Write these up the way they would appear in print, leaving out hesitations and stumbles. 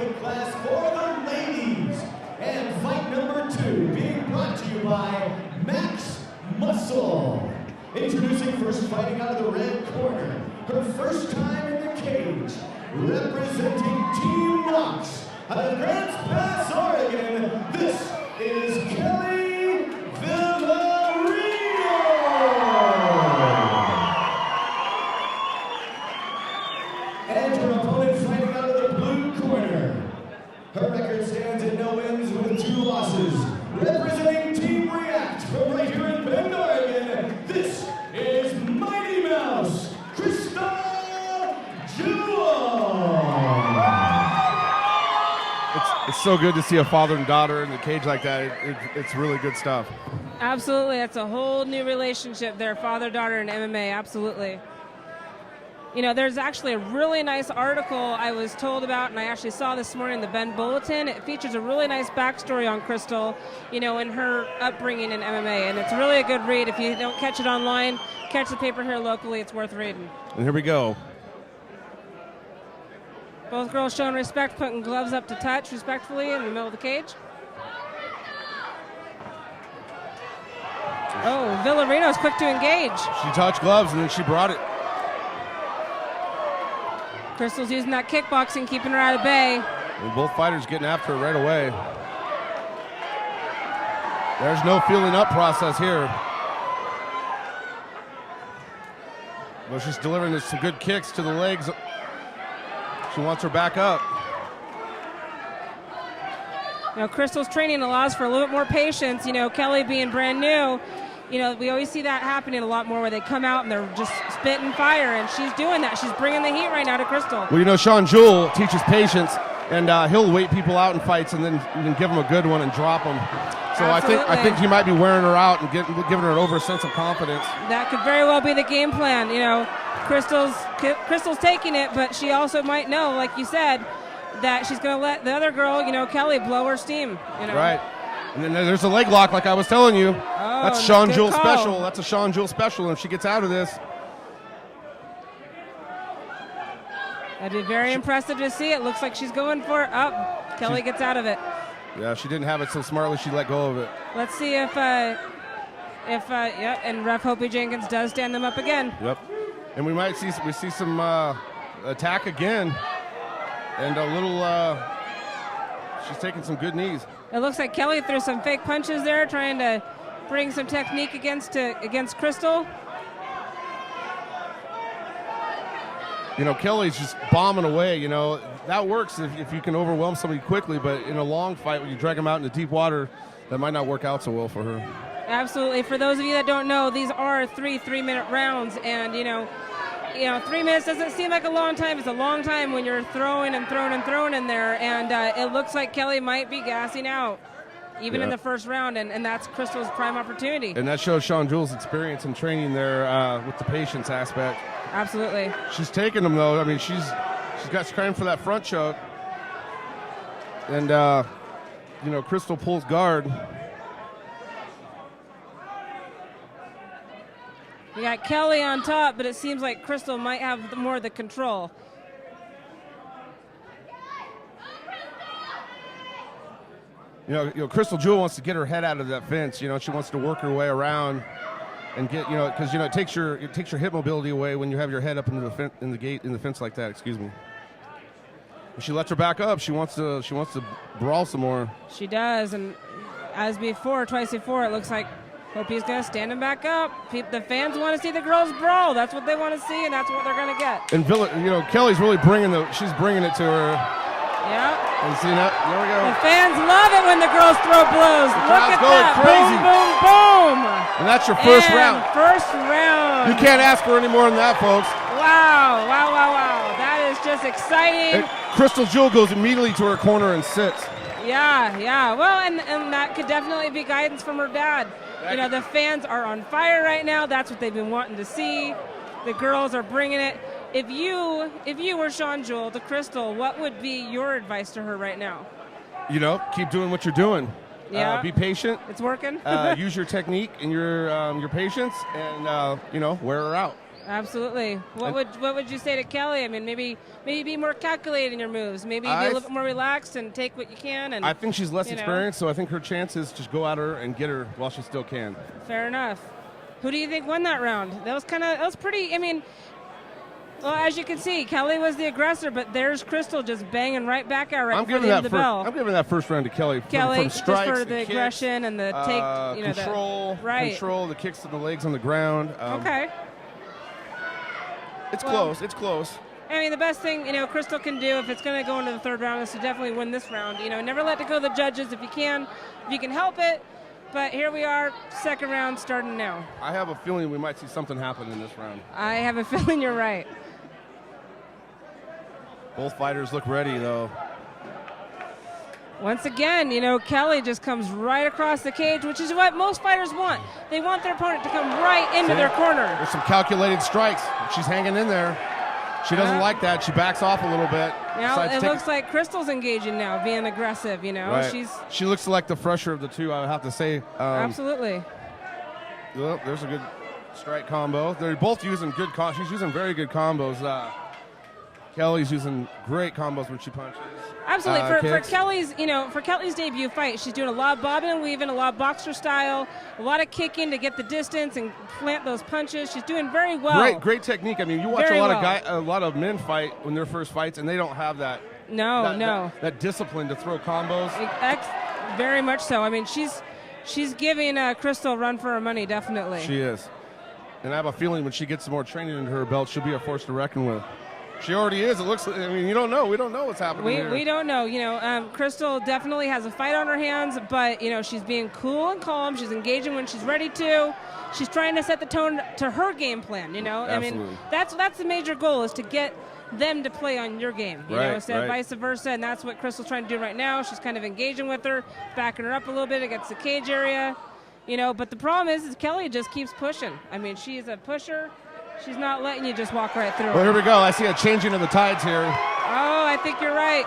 weight class for the ladies. And fight number 2 being brought to you by Max Muscle. Introducing first, fighting out of the red corner, her first time in the cage, representing Team Knox out of Grants Pass, Oregon, this is Kelly Vilarino. And her opponent fighting out of the blue corner, her record stands at no wins with 2 losses, representing Team React from right here in Bend, Oregon, this is Mighty Mouse, Crystal Jewell. It's so good to see a father and daughter in the cage like that. It's really good stuff. Absolutely. That's a whole new relationship there, father-daughter in MMA, absolutely. You know, there's actually a really nice article I was told about, and I actually saw this morning in the Bend Bulletin. It features a really nice backstory on Crystal, you know, and her upbringing in MMA, and it's really a good read. If you don't catch it online, catch the paper here locally. It's worth reading. And here we go. Both girls showing respect, putting gloves up to touch respectfully in the middle of the cage. Oh, Vilarino's quick to engage. She touched gloves, and then she brought it. Crystal's using that kickboxing, keeping her out of bay. And both fighters getting after her right away. There's no feeling up process here. Well, she's delivering some good kicks to the legs. She wants her back up. You know, Crystal's training allows for a little bit more patience. You know, Kelly being brand new, you know, we always see that happening a lot more where they come out and they're just spitting fire, and she's doing that. She's bringing the heat right now to Crystal. Well, you know, Crystal Jewell teaches patience, and he'll wait people out in fights and then give them a good one and drop them. So I think he might be wearing her out and giving her an over sense of confidence. That could very well be the game plan. You know, Crystal's taking it, but she also might know, like you said, that she's going to let the other girl, you know, Kelly, blow her steam. You know? Right. And then there's a leg lock, like I was telling you. Oh, that's Crystal Jewell call. special. That's a Crystal Jewell special, and if she gets out of this. That'd be very impressive to see. It looks like she's going for it. Up. Kelly gets out of it. Yeah, she didn't have it so smartly. She let go of it. Let's see if yep, and Ref Hopi Jenkins does stand them up again. Yep. And we might see some attack again, and a little. She's taking some good knees. It looks like Kelly threw some fake punches there, trying to bring some technique against Crystal. You know, Kelly's just bombing away. You know, that works if you can overwhelm somebody quickly, but in a long fight, when you drag them out into deep water, that might not work out so well for her. Absolutely. For those of you that don't know, these are 3-minute rounds, and you know, 3 minutes doesn't seem like a long time. It's a long time when you're throwing and throwing and throwing in there, and it looks like Kelly might be gassing out, even in the first round, and that's Crystal's prime opportunity. And that shows Crystal Jewell's experience and training there with the patience aspect. Absolutely. She's taking them though. I mean, she's got trying for that front choke, and you know, Crystal pulls guard. We got Kelly on top, but it seems like Crystal might have more of the control. You know, Crystal Jewell wants to get her head out of that fence. You know, she wants to work her way around and get, you know, because it takes your hip mobility away when you have your head up into the fence like that. Excuse me. If she lets her back up, she wants to brawl some more. She does, and as twice before, it looks like Hopi's going to stand him back up. The fans want to see the girls brawl. That's what they want to see, and that's what they're going to get. And you know, Kelly's really bringing it to her. Yeah. And see that? There we go. The fans love it when the girls throw blows. Look at that. Crazy. Boom, boom, boom. And that's your first round. First round. You can't ask for any more than that, folks. Wow, wow, wow, wow. That is just exciting. Crystal Jewell goes immediately to her corner and sits. Yeah, yeah. Well, and that could definitely be guidance from her dad. You know, the fans are on fire right now. That's what they've been wanting to see. The girls are bringing it. If you were Crystal Jewell to Crystal, what would be your advice to her right now? You know, keep doing what you're doing. Yeah. Be patient. It's working. Use your technique and your patience, and you know, wear her out. Absolutely. What would you say to Kelly? I mean, maybe be more calculated in your moves. Maybe be a little bit more relaxed and take what you can. And I think she's less experienced, so I think her chance is just go at her and get her while she still can. Fair enough. Who do you think won that round? That was pretty. I mean, well, as you can see, Kelly was the aggressor, but there's Crystal just banging right back at her right before the end of the bell. I'm giving that first round to Kelly. From strikes, just for the aggression and the take, control, the kicks to the legs on the ground. Okay. It's close. It's close. I mean, the best thing, Crystal can do if it's going to go into the third round is to definitely win this round. Never let it go to the judges if you can help it. But here we are, second round starting now. I have a feeling we might see something happen in this round. I have a feeling you're right. Both fighters look ready, though. Once again, Kelly just comes right across the cage, which is what most fighters want. They want their opponent to come right into their corner. There's some calculated strikes. She's hanging in there. She doesn't like that. She backs off a little bit. Now it looks like Crystal's engaging now, being aggressive. Right. She looks like the fresher of the two, I would have to say. Absolutely. Well, there's a good strike combo. They're both using good combos. She's using very good combos. Kelly's using great combos when she punches. Absolutely. For Kelly's debut fight, she's doing a lot of bobbing and weaving, a lot of boxer style, a lot of kicking to get the distance and plant those punches. She's doing very well. Great technique. I mean, you watch a lot of men fight when their first fights, and they don't have that. That discipline to throw combos. Very much so. I mean, she's giving Crystal a run for her money, definitely. She is, and I have a feeling when she gets some more training into her belt, she'll be a force to reckon with. She already is. It looks. I mean, you don't know. We don't know what's happening here. We don't know. Crystal definitely has a fight on her hands, but she's being cool and calm. She's engaging when she's ready to. She's trying to set the tone to her game plan. Absolutely. I mean, that's the major goal, is to get them to play on your game. Instead of vice versa, and that's what Crystal's trying to do right now. She's kind of engaging with her, backing her up a little bit against the cage area. But the problem is Kelly just keeps pushing. I mean, she is a pusher. She's not letting you just walk right through. Well, here we go. I see a changing of the tides here. Oh, I think you're right.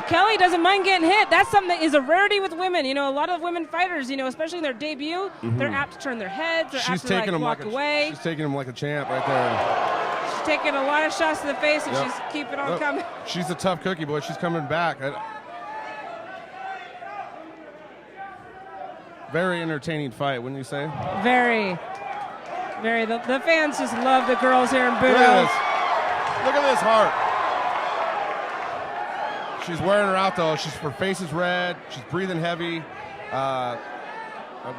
Kelly doesn't mind getting hit. That's something that is a rarity with women. A lot of women fighters, especially in their debut, they're apt to turn their heads. They're apt to walk away. She's taking him like a champ right there. She's taking a lot of shots to the face, and she's keeping on coming. She's a tough cookie, boy. She's coming back. Very entertaining fight, wouldn't you say? Very. The fans just love the girls here in Budo. Look at this heart. She's wearing her out, though. Her face is red. She's breathing heavy.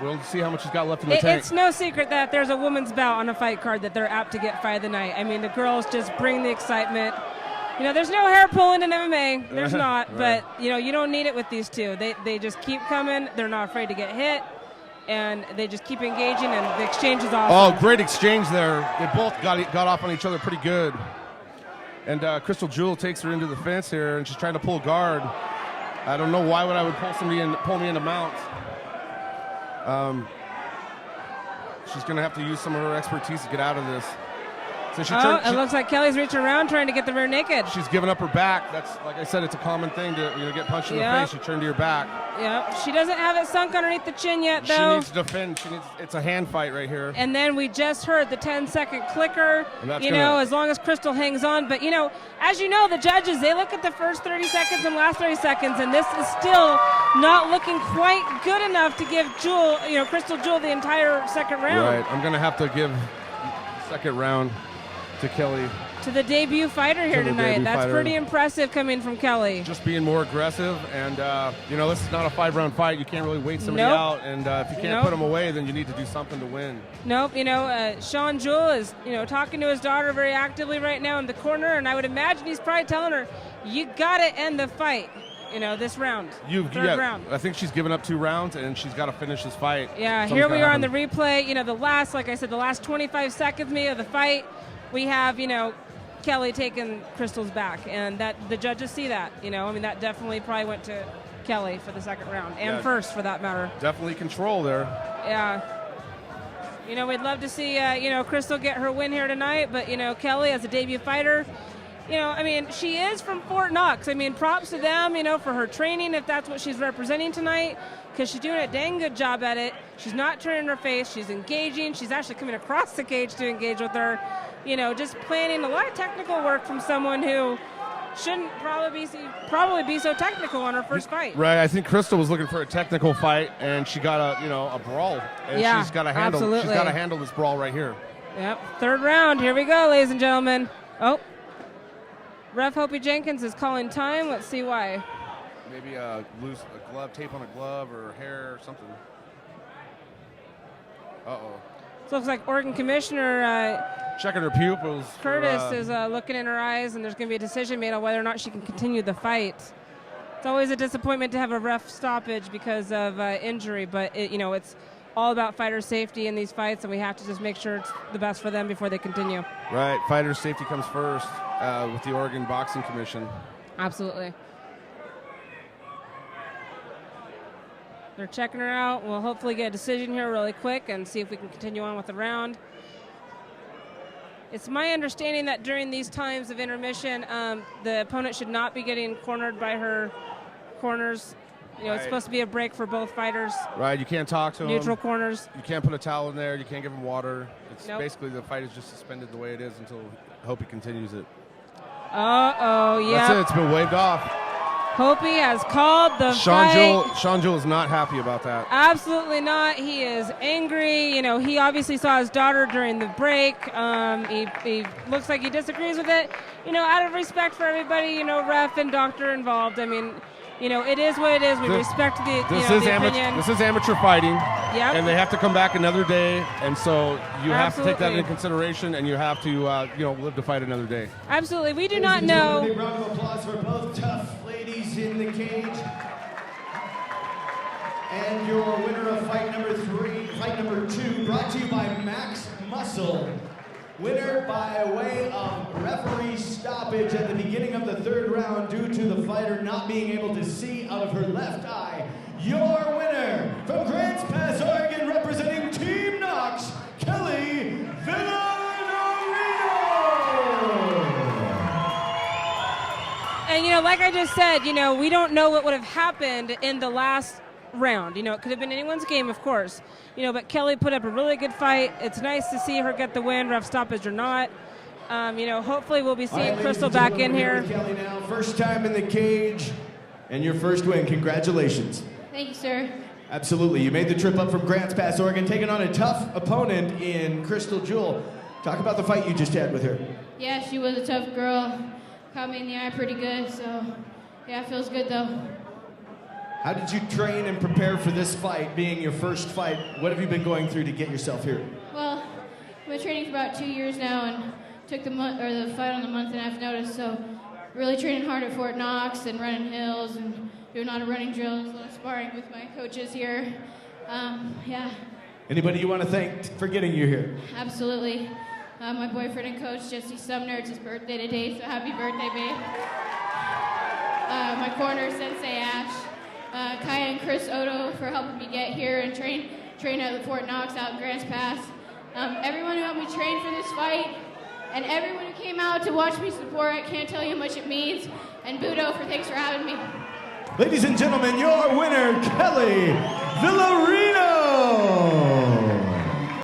We'll see how much she's got left in the tank. It's no secret that there's a women's bout on a fight card that they're apt to get fight of the night. I mean, the girls just bring the excitement. There's no hair pulling in MMA. There's not. Right. But, you don't need it with these two. They just keep coming. They're not afraid to get hit. And they just keep engaging, and the exchange is awesome. Oh, great exchange there. They both got off on each other pretty good. And Crystal Jewell takes her into the fence here, and she's trying to pull guard. I don't know why I would pull me into mount. She's going to have to use some of her expertise to get out of this. So it looks like Kelly's reaching around trying to get the rear naked. She's giving up her back. That's, like I said, it's a common thing to get punched in the face. You turn to your back. Yep. She doesn't have it sunk underneath the chin yet, though. She needs to defend. It's a hand fight right here. And then we just heard the 10-second clicker. As long as Crystal hangs on. But, as you know, the judges, they look at the first 30 seconds and last 30 seconds, and this is still not looking quite good enough to give Crystal Jewell the entire second round. Right. I'm going to have to give the second round to Kelly. To the debut fighter here tonight. That's pretty impressive coming from Kelly. Just being more aggressive, and this is not a 5-round fight. You can't really wait somebody out, and if you can't put them away, then you need to do something to win. Nope. Sean Jewell is talking to his daughter very actively right now in the corner, and I would imagine he's probably telling her, "You got to end the fight." This round. Third round. I think she's given up 2 rounds, and she's got to finish this fight. Yeah. Here we are on the replay. The last 25 seconds maybe of the fight. We have, Kelly taking Crystal's back, and that the judges see that. That definitely probably went to Kelly for the second round, and first for that matter. Definitely control there. Yeah. We'd love to see, Crystal get her win here tonight, but, Kelly as a debut fighter, you know, I mean, she is from Fort Knox. I mean, props to them, you know, for her training, if that's what she's representing tonight, because she's doing a dang good job at it. She's not turning her face. She's engaging. She's actually coming across the cage to engage with her. You know, just planning a lot of technical work from someone who shouldn't probably be so technical on her first fight. Right. I think Crystal was looking for a technical fight, and she got a brawl. And yeah, she's got to handle. Absolutely. She's got to handle this brawl right here. Yep. Third round. Here we go, ladies and gentlemen. Oh, Ref Hopi Jenkins is calling time. Let's see why. Maybe lose a glove, tape on a glove, or hair, or something. Uh-oh. So it looks like Oregon Commissioner checking her pupils. Curtis is looking in her eyes, and there's going to be a decision made on whether or not she can continue the fight. It's always a disappointment to have a ref stoppage because of injury, but it's all about fighter safety in these fights, and we have to just make sure it's the best for them before they continue. Right, fighter safety comes first with the Oregon Boxing Commission. Absolutely. They're checking her out. We'll hopefully get a decision here really quick and see if we can continue on with the round. It's my understanding that during these times of intermission, the opponent should not be getting cornered by her corners. You know, It's supposed to be a break for both fighters. Right, you can't talk to them. Neutral corners. You can't put a towel in there. You can't give them water. It's Nope. basically the fight is just suspended the way it is until Hopi continues it. Uh-oh, yeah. That's it. It's been waved off. Hopi has called the fight. Sean Jewell is not happy about that. Absolutely not. He is angry. You know, he obviously saw his daughter during the break. He looks like he disagrees with it. You know, out of respect for everybody, you know, ref and doctor involved. I mean, you know, it is what it is. We respect the opinion. This is amateur fighting. Yep. And they have to come back another day, and so you have to take that Absolutely. into consideration, and you have to live to fight another day. Absolutely. We do Ladies not and gentlemen, know. a big round of applause for both tough ladies in the cage. And your winner of fight number 2, brought to you by Max Muscle. Winner by way of referee stoppage at the beginning of the third round due to the fighter not being able to see out of her left eye. Your winner from Grants Pass, Oregon, representing Team Knox, Kelly Vilarino. And, you know, like I just said, you know, we don't know what would have happened in the last round. You know, it could have been anyone's game, of course. You know, but Kelly put up a really good fight. It's nice to see her get the win, ref stoppage or not. You know, hopefully we'll be seeing Crystal back in here. Kelly now, first time in the cage, and your first win. Congratulations. Thank you, sir. Absolutely. You made the trip up from Grants Pass, Oregon, taking on a tough opponent in Crystal Jewell. Talk about the fight you just had with her. Yeah, she was a tough girl. Caught me in the eye pretty good, so yeah, it feels good though. How did you train and prepare for this fight, being your first fight? What have you been going through to get yourself here? Well, I've been training for about 2 years now and took the fight on the month and a half notice, so really training hard at Fort Knox and running hills and doing a lot of running drills, a lot of sparring with my coaches here. Yeah. Anybody you want to thank for getting you here? Absolutely. My boyfriend and coach, Jesse Sumner, it's his birthday today, so happy birthday, babe. My corner, Sensei Ash. Kaya and Chris Odo for helping me get here and train at Fort Knox out in Grants Pass. Everyone who helped me train for this fight, and everyone who came out to watch me support, I can't tell you how much it means. And Budo, thanks for having me. Ladies and gentlemen, your winner, Kelly Vilarino.